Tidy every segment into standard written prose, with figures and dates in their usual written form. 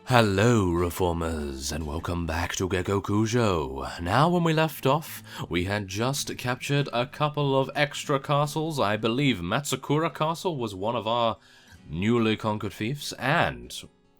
Hello, Reformers, and welcome back to Gekokujo. Now, when we left off, we had just captured a couple of extra castles. I believe Matsukura Castle was one of our newly conquered fiefs, and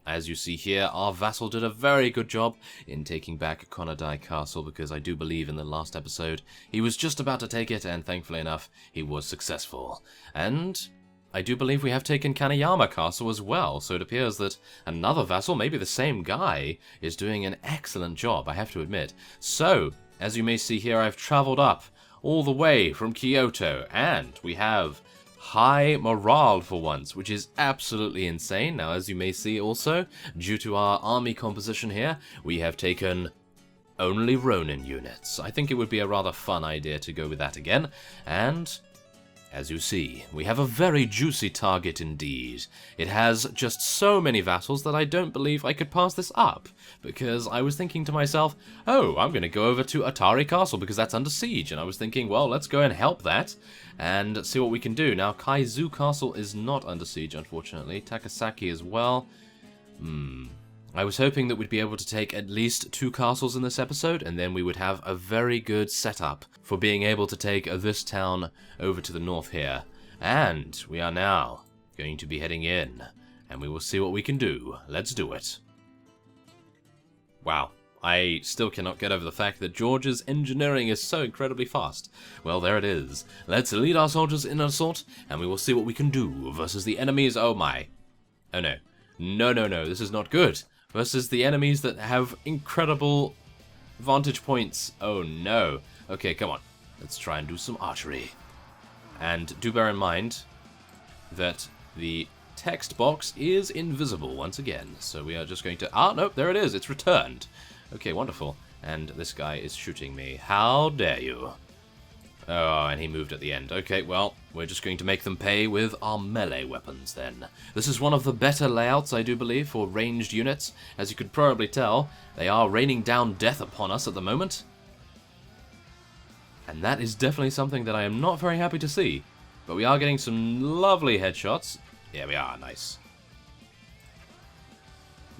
as you see here, our vassal did a very good job in taking back Konadai Castle, because I do believe in the last episode he was just about to take it, and thankfully enough, he was successful. And I do believe we have taken Kaneyama Castle as well, so it appears that another vassal, maybe the same guy, is doing an excellent job, I have to admit. So, as you may see here, I've travelled up all the way from Kyoto, and we have high morale for once, which is absolutely insane. Now, as you may see also, due to our army composition here, we have taken only Ronin units. I think it would be a rather fun idea to go with that again, and as you see, we have a very juicy target indeed. It has just so many vassals that I don't believe I could pass this up, because I was thinking to myself, oh, I'm going to go over to Atari Castle because that's under siege, and I was thinking, well, let's go and help that and see what we can do. Now, Kaizu Castle is not under siege, unfortunately. Takasaki as well. I was hoping that we'd be able to take at least 2 castles in this episode, and then we would have a very good setup for being able to take this town over to the north here. And we are now going to be heading in, and we will see what we can do. Let's do it. Wow, I still cannot get over the fact that George's engineering is so incredibly fast. Well, there it is. Let's lead our soldiers in an assault, and we will see what we can do versus the enemies. Oh my. Oh no. No, this is not good. Versus the enemies that have incredible vantage points. Oh no. Okay, come on. Let's try and do some archery. And do bear in mind that the text box is invisible once again. So we are just going to... Ah, nope, there it is. It's returned. Okay, wonderful. And this guy is shooting me. How dare you? Oh, and he moved at the end. Okay, well, we're just going to make them pay with our melee weapons then. This is one of the better layouts, I do believe, for ranged units. As you could probably tell, they are raining down death upon us at the moment. And that is definitely something that I am not very happy to see. But we are getting some lovely headshots. Yeah, we are. Nice.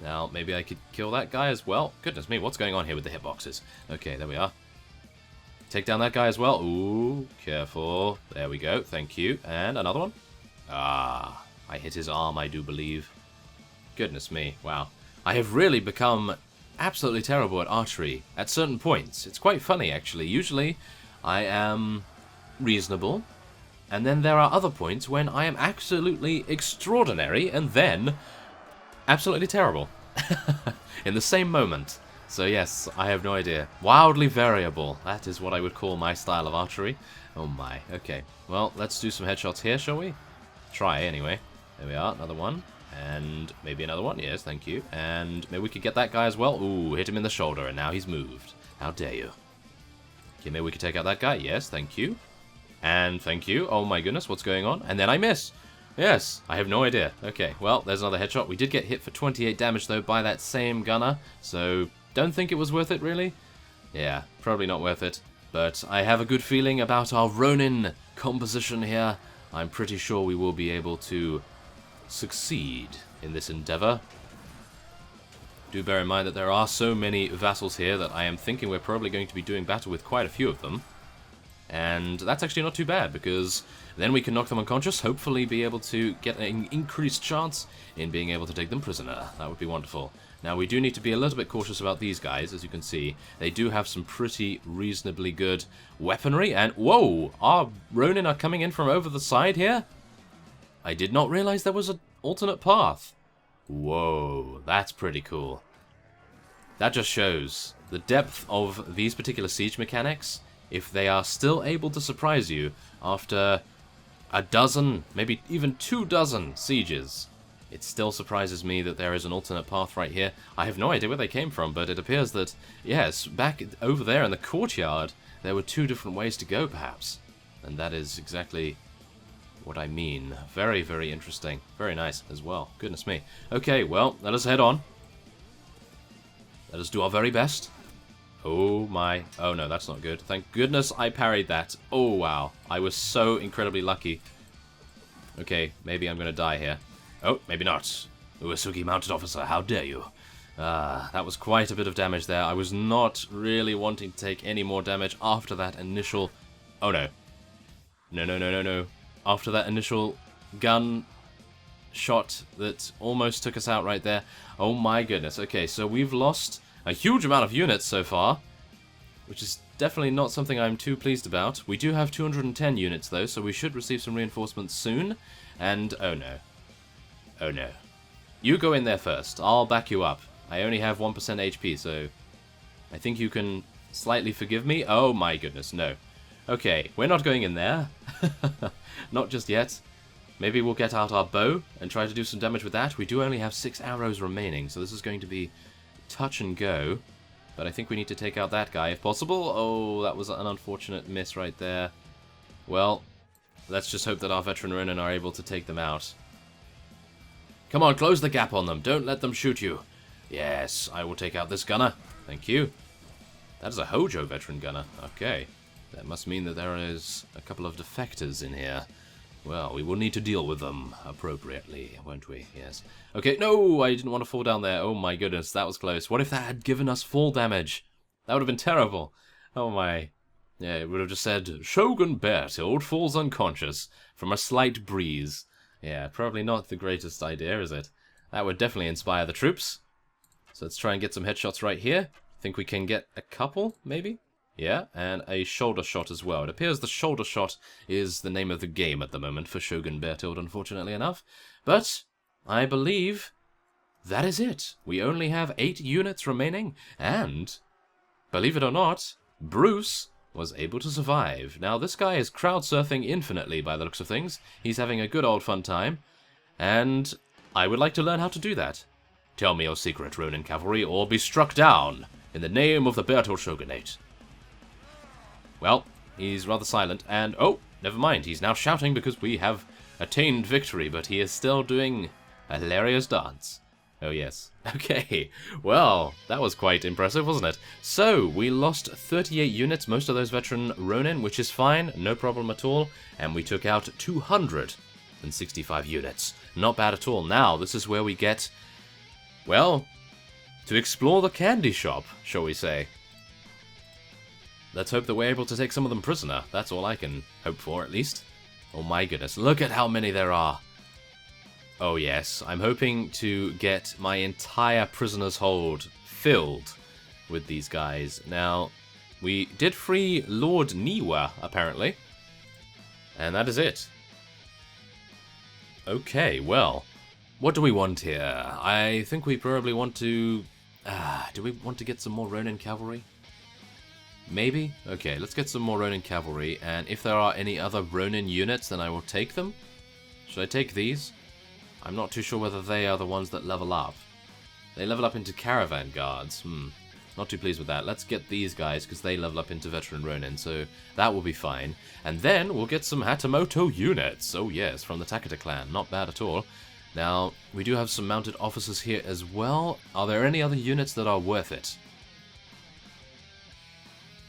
Now, maybe I could kill that guy as well. Goodness me, what's going on here with the hitboxes? Okay, there we are. Take down that guy as well. Ooh, careful. There we go. Thank you. And another one. Ah, I hit his arm, I do believe. Goodness me. Wow. I have really become absolutely terrible at archery at certain points. It's quite funny, actually. Usually, I am reasonable. And then there are other points when I am absolutely extraordinary and then absolutely terrible. In the same moment. So yes, I have no idea. Wildly variable. That is what I would call my style of archery. Oh my. Okay. Well, let's do some headshots here, shall we? Try, anyway. There we are. Another one. And maybe another one. Yes, thank you. And maybe we could get that guy as well. Ooh, hit him in the shoulder, and now he's moved. How dare you? Okay, maybe we could take out that guy. Yes, thank you. And thank you. Oh my goodness, what's going on? And then I miss. Yes, I have no idea. Okay, well, there's another headshot. We did get hit for 28 damage, though, by that same gunner. So don't think it was worth it, really? Yeah, probably not worth it. But I have a good feeling about our Ronin composition here. I'm pretty sure we will be able to succeed in this endeavor. Do bear in mind that there are so many vassals here that I am thinking we're probably going to be doing battle with quite a few of them. And that's actually not too bad, because then we can knock them unconscious, hopefully be able to get an increased chance in being able to take them prisoner. That would be wonderful. Now, we do need to be a little bit cautious about these guys, as you can see. They do have some pretty reasonably good weaponry, and whoa! Our Ronin are coming in from over the side here? I did not realize there was an alternate path. Whoa, that's pretty cool. That just shows the depth of these particular siege mechanics. If they are still able to surprise you after a dozen, maybe even 24 sieges, it still surprises me that there is an alternate path right here. I have no idea where they came from, but it appears that, yes, back over there in the courtyard, there were 2 different ways to go, perhaps. And that is exactly what I mean. Very, very interesting. Very nice as well. Goodness me. Okay, well, let us head on. Let us do our very best. Oh my. Oh no, that's not good. Thank goodness I parried that. Oh wow. I was so incredibly lucky. Okay, maybe I'm going to die here. Oh, maybe not. Uesugi Mounted Officer, how dare you? Ah, that was quite a bit of damage there. I was not really wanting to take any more damage after that initial... Oh no. No, no, no, no, no. After that initial gun shot that almost took us out right there. Oh my goodness. Okay, so we've lost a huge amount of units so far, which is definitely not something I'm too pleased about. We do have 210 units though, so we should receive some reinforcements soon. And, oh no. Oh no. You go in there first. I'll back you up. I only have 1% HP, so I think you can slightly forgive me. Oh my goodness, no. Okay, we're not going in there. Not just yet. Maybe we'll get out our bow and try to do some damage with that. We do only have 6 arrows remaining, so this is going to be touch and go. But I think we need to take out that guy if possible. Oh, that was an unfortunate miss right there. Well, let's just hope that our veteran Ronin are able to take them out. Come on, close the gap on them. Don't let them shoot you. Yes, I will take out this gunner. Thank you. That is a Hojo veteran gunner. Okay. That must mean that there is a couple of defectors in here. Well, we will need to deal with them appropriately, won't we? Yes. Okay, no! I didn't want to fall down there. Oh my goodness, that was close. What if that had given us fall damage? That would have been terrible. Oh my. Yeah, it would have just said, Shogun Beartilde falls unconscious from a slight breeze. Yeah, probably not the greatest idea, is it? That would definitely inspire the troops. So let's try and get some headshots right here. Think we can get a couple, maybe? Yeah, and a shoulder shot as well. It appears the shoulder shot is the name of the game at the moment for Shogun Beartilde, unfortunately enough. But I believe that is it. We only have 8 units remaining, and, believe it or not, Bruce was able to survive. Now, this guy is crowd surfing infinitely by the looks of things. He's having a good old fun time, and I would like to learn how to do that. Tell me your secret, Ronin cavalry, or be struck down in the name of the Beartilde Shogunate. Well, he's rather silent, and oh, never mind, he's now shouting because we have attained victory, but he is still doing a hilarious dance. Oh yes. Okay, well, that was quite impressive, wasn't it? So, we lost 38 units, most of those veteran Ronin, which is fine, no problem at all, and we took out 265 units. Not bad at all. Now, this is where we get, well, to explore the candy shop, shall we say. Let's hope that we're able to take some of them prisoner. That's all I can hope for, at least. Oh my goodness, look at how many there are. Oh yes, I'm hoping to get my entire prisoner's hold filled with these guys. Now, we did free Lord Niwa, apparently. And that is it. Okay, well, what do we want here? I think we probably want to... do we want to get some more Ronin cavalry? Maybe? Okay, let's get some more Ronin cavalry, and if there are any other Ronin units, then I will take them. Should I take these? I'm not too sure whether they are the ones that level up. They level up into caravan guards. Not too pleased with that. Let's get these guys, because they level up into veteran Ronin, so that will be fine. And then we'll get some Hatamoto units. Oh yes, from the Takata clan. Not bad at all. Now, we do have some mounted officers here as well. Are there any other units that are worth it?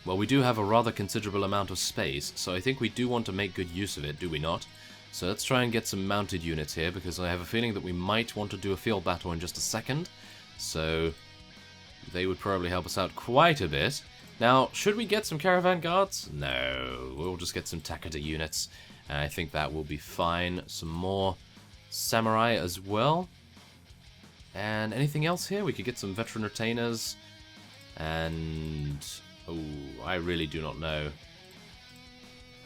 Well, we do have a rather considerable amount of space, so I think we do want to make good use of it, do we not? So let's try and get some mounted units here, because I have a feeling that we might want to do a field battle in just a second. So they would probably help us out quite a bit. Now, should we get some caravan guards? No, we'll just get some Takata units, and I think that will be fine. Some more samurai as well. And anything else here? We could get some veteran retainers, and... oh, I really do not know.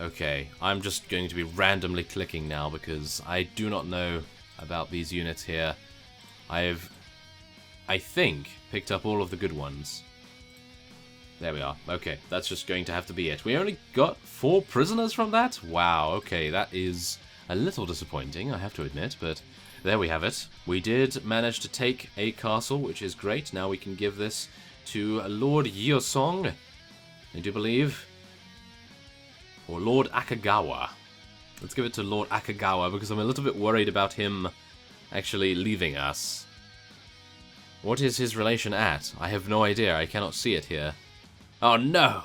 Okay, I'm just going to be randomly clicking now because I do not know about these units here. I think, picked up all of the good ones. There we are. Okay, that's just going to have to be it. We only got 4 prisoners from that? Wow, okay, that is a little disappointing, I have to admit, but there we have it. We did manage to take a castle, which is great. Now we can give this to Lord Yeosong, I do believe. Or Lord Akagawa. Let's give it to Lord Akagawa, because I'm a little bit worried about him actually leaving us. What is his relation at? I have no idea. I cannot see it here. Oh, no!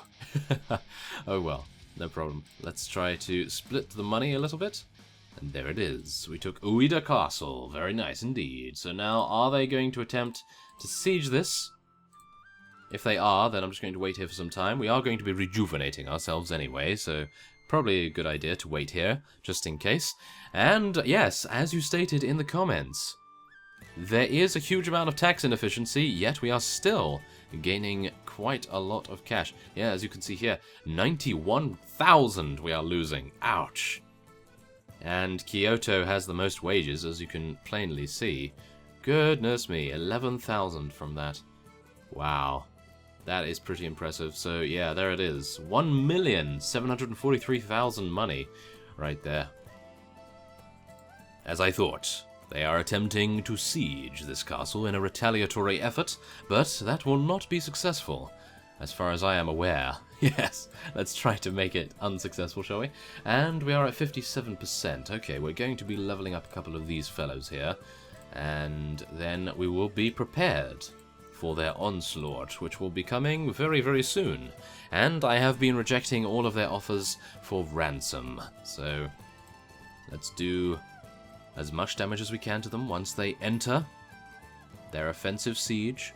Oh, well. No problem. Let's try to split the money a little bit. And there it is. We took Ueda Castle. Very nice indeed. So now, are they going to attempt to siege this. If they are, then I'm just going to wait here for some time. We are going to be rejuvenating ourselves anyway, so probably a good idea to wait here, just in case. And yes, as you stated in the comments, there is a huge amount of tax inefficiency, yet we are still gaining quite a lot of cash. Yeah, as you can see here, 91,000 we are losing. Ouch. And Kyoto has the most wages, as you can plainly see. Goodness me, 11,000 from that. Wow. That is pretty impressive. So yeah, there it is. 1,743,000 money right there. As I thought, they are attempting to siege this castle in a retaliatory effort, but that will not be successful, as far as I am aware. Yes, let's try to make it unsuccessful, shall we? And we are at 57%. Okay, we're going to be leveling up a couple of these fellows here, and then we will be prepared for their onslaught, which will be coming very, very soon. And I have been rejecting all of their offers for ransom, so let's do as much damage as we can to them once they enter their offensive siege.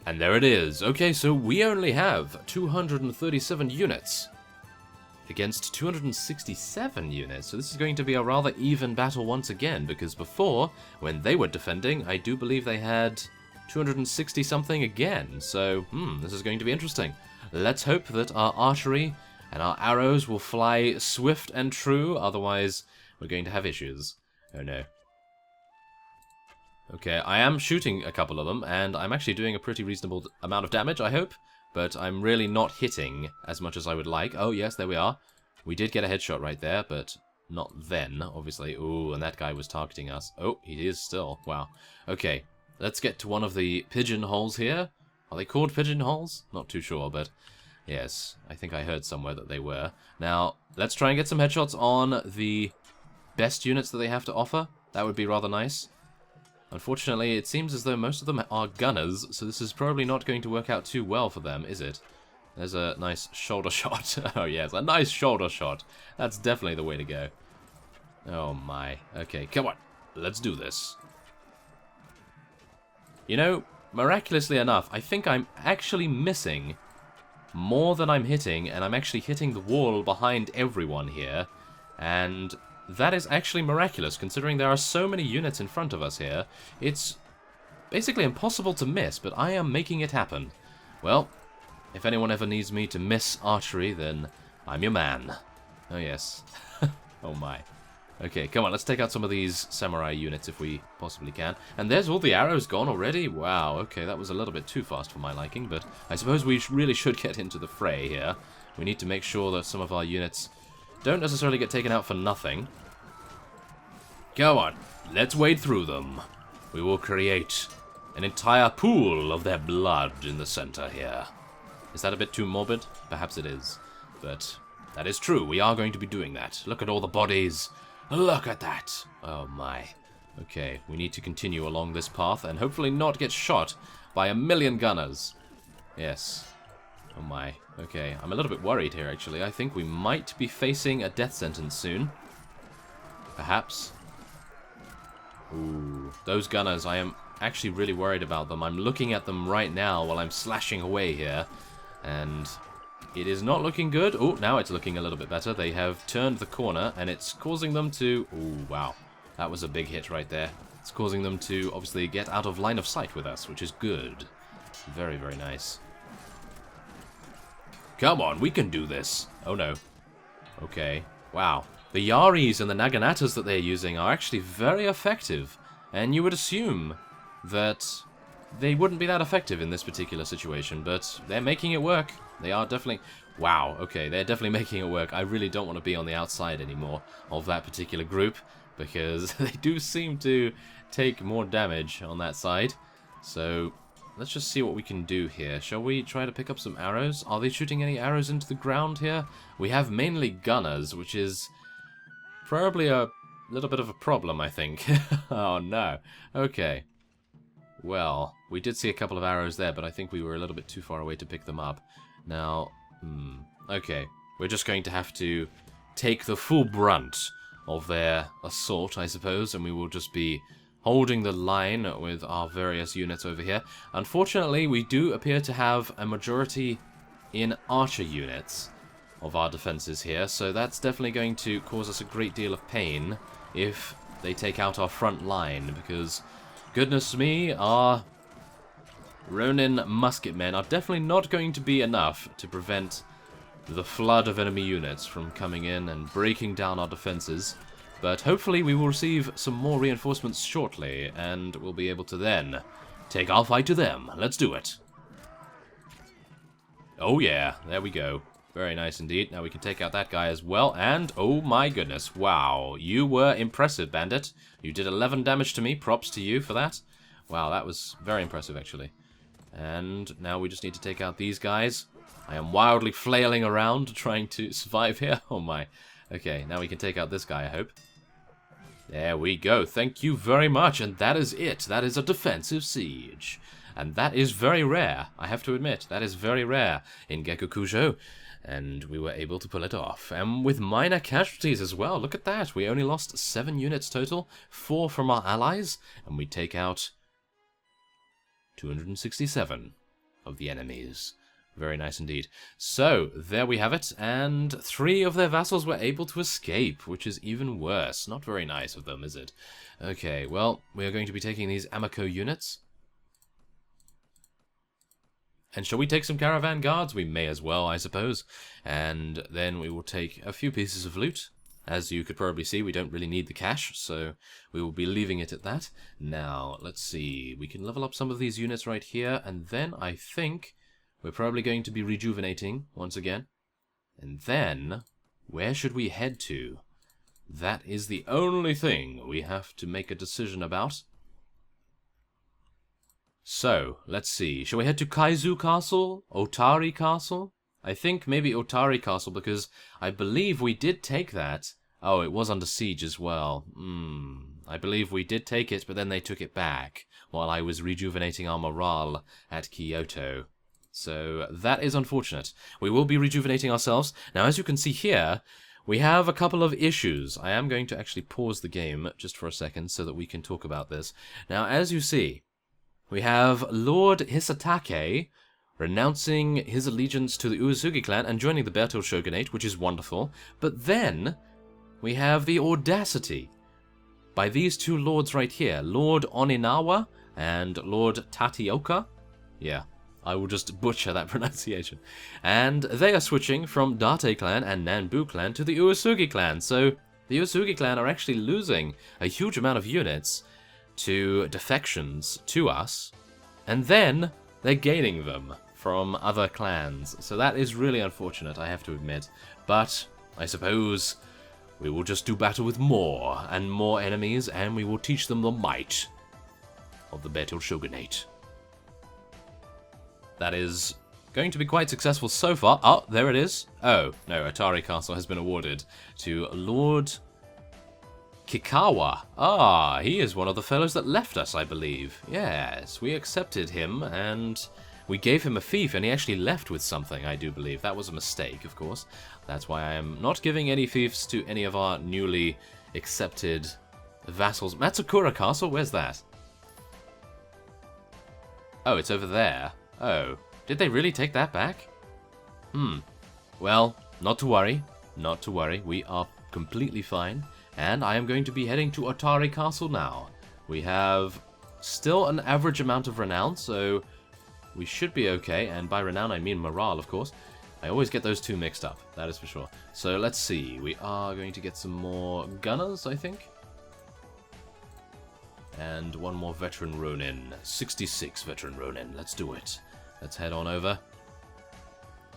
And there it is. Okay, so we only have 237 units against 267 units. So this is going to be a rather even battle once again, because before, when they were defending, I do believe they had 260 something again. So, this is going to be interesting. Let's hope that our archery and our arrows will fly swift and true, otherwise we're going to have issues. Oh no. Okay, I am shooting a couple of them, and I'm actually doing a pretty reasonable amount of damage, I hope. But I'm really not hitting as much as I would like. Oh, yes, there we are. We did get a headshot right there, but not then, obviously. Ooh, and that guy was targeting us. Oh, he is still. Wow. Okay, let's get to one of the pigeonholes here. Are they called pigeonholes? Not too sure, but yes, I think I heard somewhere that they were. Now, let's try and get some headshots on the best units that they have to offer. That would be rather nice. Unfortunately, it seems as though most of them are gunners, so this is probably not going to work out too well for them, is it? There's a nice shoulder shot. Oh yes, a nice shoulder shot. That's definitely the way to go. Oh my. Okay, come on. Let's do this. You know, miraculously enough, I think I'm actually missing more than I'm hitting, and I'm actually hitting the wall behind everyone here. And that is actually miraculous, considering there are so many units in front of us here. It's basically impossible to miss, but I am making it happen. Well, if anyone ever needs me to miss archery, then I'm your man. Oh yes. Oh my. Okay, come on, let's take out some of these samurai units if we possibly can. And there's all the arrows gone already? Wow, okay, that was a little bit too fast for my liking, but I suppose we really should get into the fray here. We need to make sure that some of our units don't necessarily get taken out for nothing. Go on, let's wade through them. We will create an entire pool of their blood in the center here. Is that a bit too morbid? Perhaps it is. But that is true, we are going to be doing that. Look at all the bodies. Look at that. Oh my. Okay, we need to continue along this path and hopefully not get shot by a million gunners. Yes. Oh my. Okay, I'm a little bit worried here, actually. I think we might be facing a death sentence soon. Perhaps. Ooh, those gunners, I am actually really worried about them. I'm looking at them right now while I'm slashing away here, and it is not looking good. Oh, now it's looking a little bit better. They have turned the corner, and it's causing them to... Ooh, wow. That was a big hit right there. It's causing them to, obviously, get out of line of sight with us, which is good. Very, very nice. Come on, we can do this. Oh, no. Okay. Wow. The Yaris and the Naganatas that they're using are actually very effective. And you would assume that they wouldn't be that effective in this particular situation, but they're making it work. They are definitely... Wow, okay, they're definitely making it work. I really don't want to be on the outside anymore of that particular group, because they do seem to take more damage on that side. So let's just see what we can do here. Shall we try to pick up some arrows? Are they shooting any arrows into the ground here? We have mainly gunners, which is probably a little bit of a problem, I think. Oh no. Okay. Well, we did see a couple of arrows there, but I think we were a little bit too far away to pick them up. Now, okay. We're just going to have to take the full brunt of their assault, I suppose, and we will just be holding the line with our various units over here. Unfortunately, we do appear to have a majority in archer units of our defenses here, so that's definitely going to cause us a great deal of pain if they take out our front line, because, goodness me, our Ronin musketmen are definitely not going to be enough to prevent the flood of enemy units from coming in and breaking down our defenses. But hopefully we will receive some more reinforcements shortly, and we'll be able to then take our fight to them. Let's do it. Oh yeah, there we go. Very nice indeed. Now we can take out that guy as well, and oh my goodness, wow. You were impressive, Bandit. You did 11 damage to me. Props to you for that. Wow, that was very impressive, actually. And now we just need to take out these guys. I am wildly flailing around trying to survive here. Oh my. Okay, now we can take out this guy, I hope. There we go. Thank you very much. And that is it. That is a defensive siege. And that is very rare, I have to admit. That is very rare in Gekokujo. And we were able to pull it off. And with minor casualties as well. Look at that. We only lost 7 units total. 4 from our allies. And we take out 267 of the enemies. Very nice indeed. So, there we have it, and 3 of their vassals were able to escape, which is even worse. Not very nice of them, is it? Okay, well, we are going to be taking these Amako units. And shall we take some caravan guards? We may as well, I suppose. And then we will take a few pieces of loot. As you could probably see, we don't really need the cash, so we will be leaving it at that. Now, let's see. We can level up some of these units right here, and then I think we're probably going to be rejuvenating once again. And then, where should we head to? That is the only thing we have to make a decision about. So, let's see. Shall we head to Kaizu Castle? Otari Castle? I think maybe Otari Castle, because I believe we did take that. Oh, it was under siege as well. I believe we did take it, but then they took it back while I was rejuvenating our morale at Kyoto. So that is unfortunate. We will be rejuvenating ourselves. Now, as you can see here, we have a couple of issues. I am going to actually pause the game just for a second so that we can talk about this. Now, as you see, we have Lord Hisatake renouncing his allegiance to the Uesugi clan and joining the Beartilde Shogunate, which is wonderful. But then we have the audacity by these 2 lords right here, Lord Oninawa and Lord Tatioka. Yeah. I will just butcher that pronunciation. And they are switching from Date clan and Nanbu clan to the Uesugi clan. So the Uesugi clan are actually losing a huge amount of units to defections to us. And then they're gaining them from other clans. So that is really unfortunate, I have to admit. But I suppose we will just do battle with more and more enemies, and we will teach them the might of the Beartilde Shogunate. That is going to be quite successful so far. Oh, there it is. Oh, no, Otari Castle has been awarded to Lord Kikawa. Ah, he is one of the fellows that left us, I believe. Yes, we accepted him, and we gave him a fief, and he actually left with something, I do believe. That was a mistake, of course. That's why I am not giving any fiefs to any of our newly accepted vassals. Matsukura Castle? Where's that? Oh, it's over there. Oh, did they really take that back? Well, not to worry. Not to worry. We are completely fine. And I am going to be heading to Otari Castle now. We have still an average amount of renown, so we should be okay. And by renown, I mean morale, of course. I always get those 2 mixed up, that is for sure. So let's see. We are going to get some more gunners, I think. And 1 more veteran Ronin. 66 veteran Ronin. Let's do it. Let's head on over.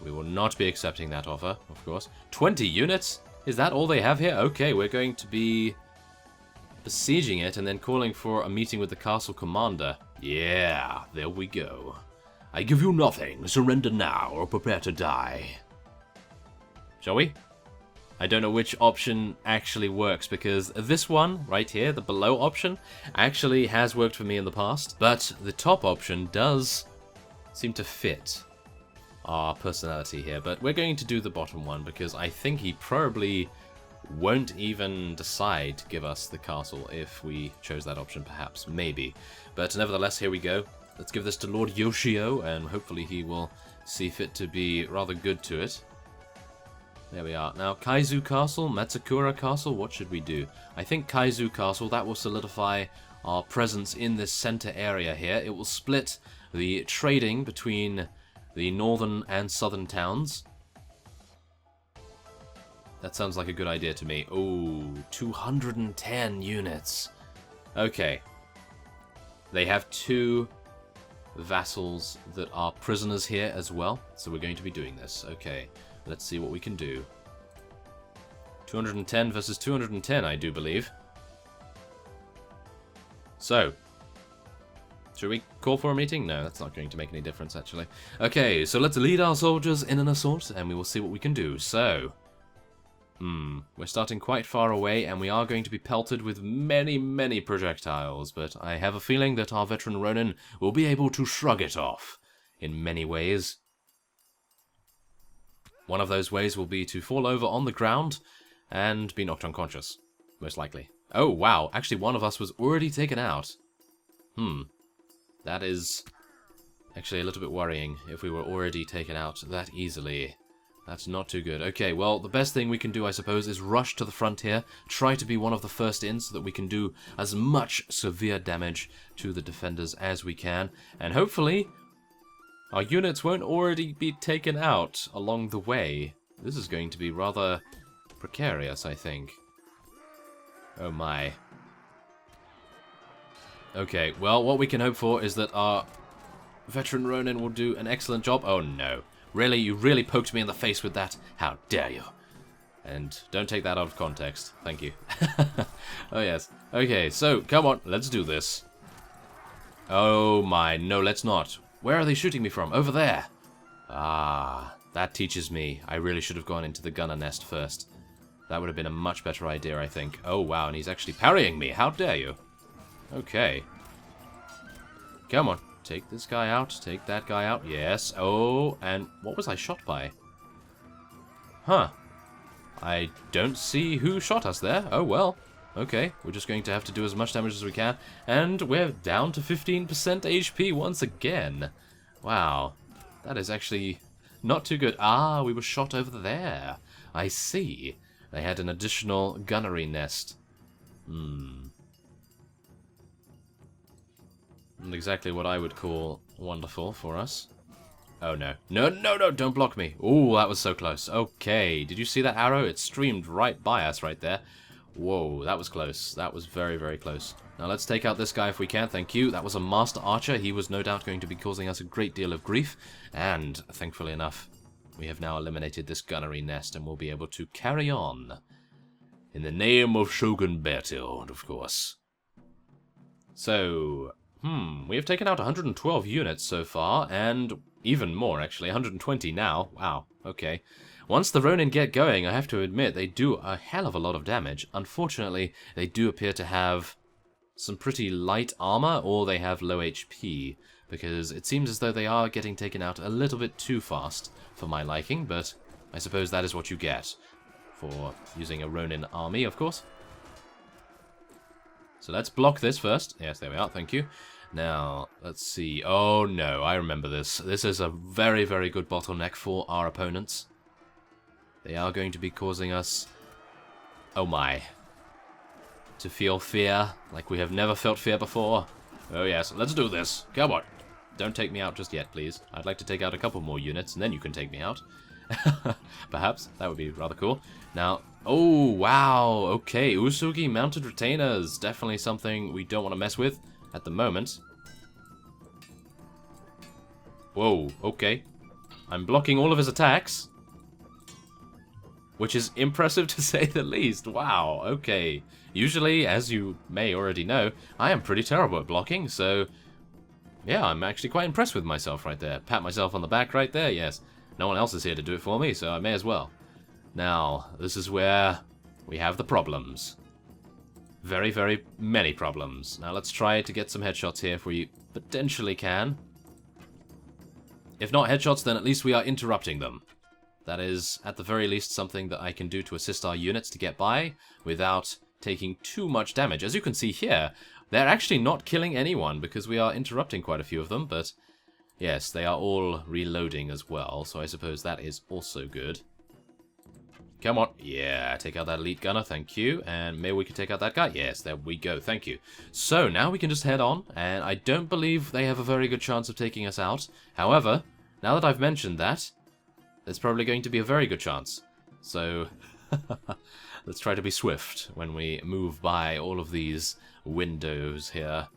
We will not be accepting that offer, of course. 20 units? Is that all they have here? Okay, we're going to be besieging it and then calling for a meeting with the castle commander. Yeah, there we go. I give you nothing. Surrender now or prepare to die. Shall we? I don't know which option actually works, because this one right here, the below option, actually has worked for me in the past, but the top option does seem to fit our personality here. But we're going to do the bottom one, because I think he probably won't even decide to give us the castle if we chose that option, perhaps. Maybe. But nevertheless, here we go. Let's give this to Lord Yoshio, and hopefully he will see fit to be rather good to it. There we are. Now, Kaizu Castle, Matsukura Castle, what should we do? I think Kaizu Castle, that will solidify our presence in this center area here. It will split the trading between the northern and southern towns. That sounds like a good idea to me. Oh, 210 units. Okay. They have 2 vassals that are prisoners here as well, so we're going to be doing this. Okay, let's see what we can do. 210 versus 210, I do believe. So, should we call for a meeting? No, that's not going to make any difference, actually. Okay, so let's lead our soldiers in an assault, and we will see what we can do. So, we're starting quite far away, and we are going to be pelted with many, many projectiles, but I have a feeling that our veteran Ronin will be able to shrug it off in many ways. One of those ways will be to fall over on the ground and be knocked unconscious, most likely. Oh, wow, actually one of us was already taken out. That is actually a little bit worrying if we were already taken out that easily. That's not too good. Okay, well, the best thing we can do, I suppose, is rush to the front here, try to be one of the first in so that we can do as much severe damage to the defenders as we can, and hopefully our units won't already be taken out along the way. This is going to be rather precarious, I think. Oh my. Okay, well, what we can hope for is that our veteran Ronin will do an excellent job. Oh no. Really? You really poked me in the face with that? How dare you? And don't take that out of context. Thank you. Oh, yes. Okay, so, come on. Let's do this. Oh, my. No, let's not. Where are they shooting me from? Over there. Ah, that teaches me. I really should have gone into the gunner nest first. That would have been a much better idea, I think. Oh, wow, and he's actually parrying me. How dare you? Okay. Come on. Take this guy out. Take that guy out. Yes. Oh, and what was I shot by? Huh. I don't see who shot us there. Oh, well. Okay. We're just going to have to do as much damage as we can. And we're down to 15% HP once again. Wow. That is actually not too good. Ah, we were shot over there. I see. They had an additional gunnery nest. Not exactly what I would call wonderful for us. Oh no. No, no, no, don't block me. Ooh, that was so close. Okay, did you see that arrow? It streamed right by us right there. Whoa, that was close. That was very, very close. Now let's take out this guy if we can, thank you. That was a master archer. He was no doubt going to be causing us a great deal of grief. And, thankfully enough, we have now eliminated this gunnery nest and will be able to carry on. In the name of Shogun Beartilde, of course. So, we have taken out 112 units so far, and even more, actually. 120 now. Wow, okay. Once the Ronin get going, I have to admit, they do a hell of a lot of damage. Unfortunately, they do appear to have some pretty light armor, or they have low HP, because it seems as though they are getting taken out a little bit too fast for my liking, but I suppose that is what you get for using a Ronin army, of course. So let's block this first. Yes, there we are, thank you. Now, let's see. Oh no, I remember this. This is a very, very good bottleneck for our opponents. They are going to be causing us, oh my, to feel fear like we have never felt fear before. Oh yes, let's do this. Come on. Don't take me out just yet, please. I'd like to take out a couple more units, and then you can take me out. Perhaps. That would be rather cool. Now, oh, wow. Okay, Usugi mounted retainers. Definitely something we don't want to mess with at the moment. Whoa, okay. I'm blocking all of his attacks. Which is impressive to say the least. Wow, okay. Usually, as you may already know, I am pretty terrible at blocking, so yeah, I'm actually quite impressed with myself right there. Pat myself on the back right there, yes. No one else is here to do it for me, so I may as well. Now, this is where we have the problems. Very, very many problems. Now, let's try to get some headshots here if we potentially can. If not headshots, then at least we are interrupting them. That is, at the very least, something that I can do to assist our units to get by without taking too much damage. As you can see here, they're actually not killing anyone because we are interrupting quite a few of them, but yes, they are all reloading as well, so I suppose that is also good. Come on. Yeah, take out that elite gunner, thank you. And maybe we can take out that guy. Yes, there we go, thank you. So, now we can just head on, and I don't believe they have a very good chance of taking us out. However, now that I've mentioned that, there's probably going to be a very good chance. So, let's try to be swift when we move by all of these windows here.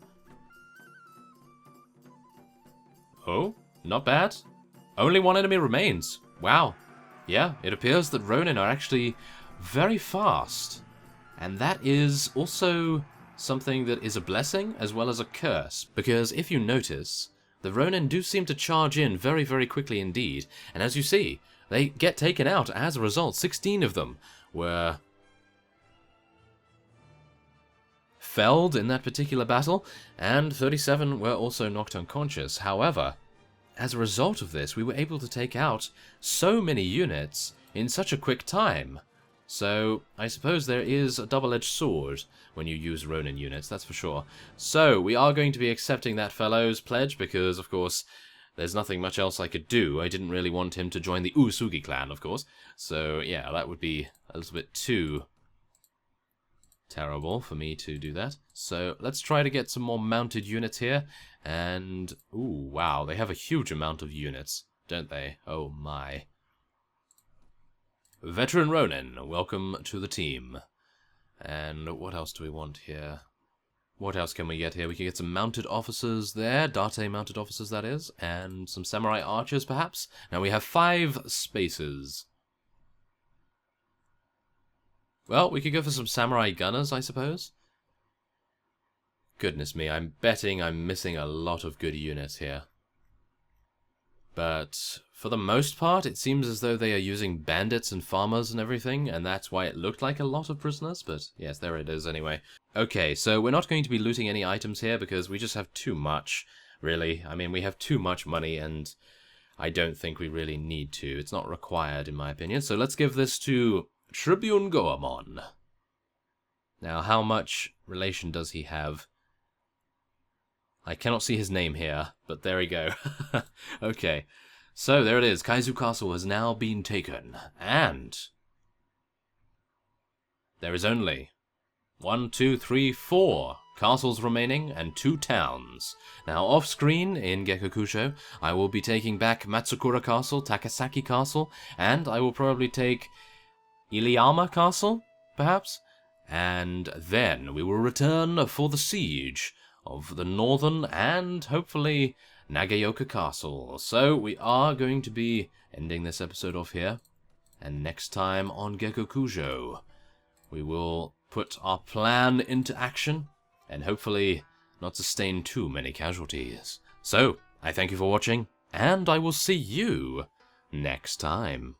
Oh, not bad. Only one enemy remains. Wow. Yeah, it appears that Ronin are actually very fast. And that is also something that is a blessing as well as a curse. Because if you notice, the Ronin do seem to charge in very, very quickly indeed. And as you see, they get taken out as a result. 16 of them were felled in that particular battle, and 37 were also knocked unconscious. However, as a result of this, we were able to take out so many units in such a quick time. So, I suppose there is a double-edged sword when you use Ronin units, that's for sure. So, we are going to be accepting that fellow's pledge because, of course, there's nothing much else I could do. I didn't really want him to join the Usugi clan, of course. So, yeah, that would be a little bit too terrible for me to do that. So, let's try to get some more mounted units here. And, ooh, wow, they have a huge amount of units, don't they? Oh, my. Veteran Ronin, welcome to the team. And what else do we want here? What else can we get here? We can get some mounted officers there, Date mounted officers that is, and some samurai archers perhaps. Now we have 5 spaces. Well, we could go for some samurai gunners, I suppose. Goodness me, I'm betting I'm missing a lot of good units here. But for the most part, it seems as though they are using bandits and farmers and everything, and that's why it looked like a lot of prisoners, but yes, there it is anyway. Okay, so we're not going to be looting any items here because we just have too much, really. I mean, we have too much money, and I don't think we really need to. It's not required, in my opinion. So let's give this to Tribune Goemon. Now, how much relation does he have? I cannot see his name here, but there we go. Okay, so there it is. Kaizu Castle has now been taken, and there is only 1, 2, 3, 4 castles remaining and 2 towns. Now, off-screen in Gekokujo, I will be taking back Matsukura Castle, Takasaki Castle, and I will probably take Iliyama Castle, perhaps? And then we will return for the siege of the northern and, hopefully, Nagaoka Castle. So, we are going to be ending this episode off here. And next time on Gekokujo, we will put our plan into action and hopefully not sustain too many casualties. So, I thank you for watching, and I will see you next time.